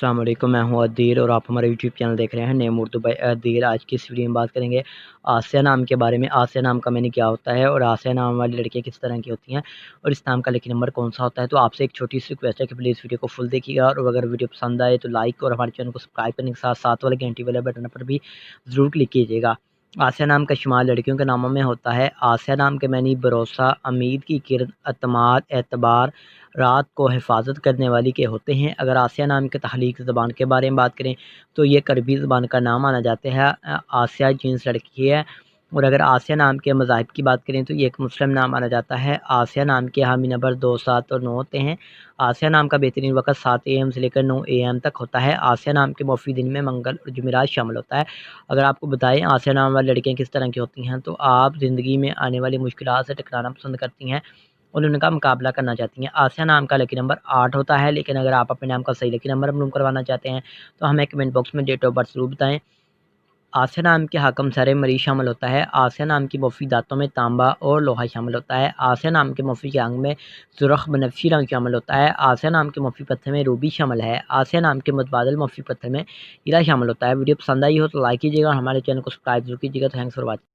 अस्सलाम वालेकुम, मैं हूँ अदील और आप हमारा यूट्यूब चैनल देख रहे हैं नेम उर्दू बाय अदील। आज की इस वीडियो में बात करेंगे आसिया नाम के बारे में। आसिया नाम का मैंने क्या होता है और आसिया नाम वाली लड़कियाँ किस तरह की होती हैं और इस नाम का लकी नंबर कौन सा होता है। तो आपसे एक छोटी सी रिक्वेस्ट है कि प्लीज़ वीडियो को फुल देखिएगा और अगर वीडियो पसंद आए तो लाइक और हमारे चैनल को सब्सक्राइब करने के साथ साथ वाले घंटी वाले बटन पर भी ज़रूर क्लिक कीजिएगा। आसिया नाम का शुमार लड़कियों के नामों में होता है। आसिया नाम के मैनी भरोसा, उम्मीद की किरण, अतमाद, एतबार, रात को हिफाजत करने वाली के होते हैं। अगर आसिया नाम के तहलीक ज़बान के बारे में बात करें तो ये करबी ज़बान का नाम माना जाता है। आसिया जीन्स लड़की है। और अगर आसिया नाम के मज़ाहिब की बात करें तो ये एक मुस्लिम नाम माना जाता है। आसिया नाम के हामी नंबर 2, 7 और 9 होते हैं। आसिया नाम का बेहतरीन वक़्त 7 AM से लेकर 9 AM तक होता है। आसिया नाम के मौफ़ी दिन में मंगल और जुमेरात शामिल होता है। अगर आपको बताएं आसिया नाम वाली लड़कियाँ किस तरह की होती हैं तो आप ज़िंदगी में आने वाली मुश्किलात से टकराना पसंद करती हैं और उनका मुकाबला करना चाहती हैं। आसिया नाम का लकी नंबर 8 होता है, लेकिन अगर आप अपने नाम का सही लकी नंबर मालूम करवाना चाहते हैं तो हमें कमेंट बॉक्स में डेट ऑफ बर्थ ज़रूर बताएं। आसिया नाम के हाकम सर मरीज़ शामिल होता है। आसिया नाम की मौफ़ी दाँतों में तांबा और लोहा शामिल होता है। आसिया नाम के मौफ़ी के अंग में सुरख बनफशी रंग शामिल होता है। आसिया नाम के मौफ़ी पत्थर में रूबी शामिल है। आसिया नाम के मुतबादल मौफ़ी पत्थर में हीरा शामिल होता है। वीडियो पसंद आई हो तो लाइक कीजिएगा और हमारे चैनल को सब्सक्राइब जरूर कीजिएगा। Thanks for watching.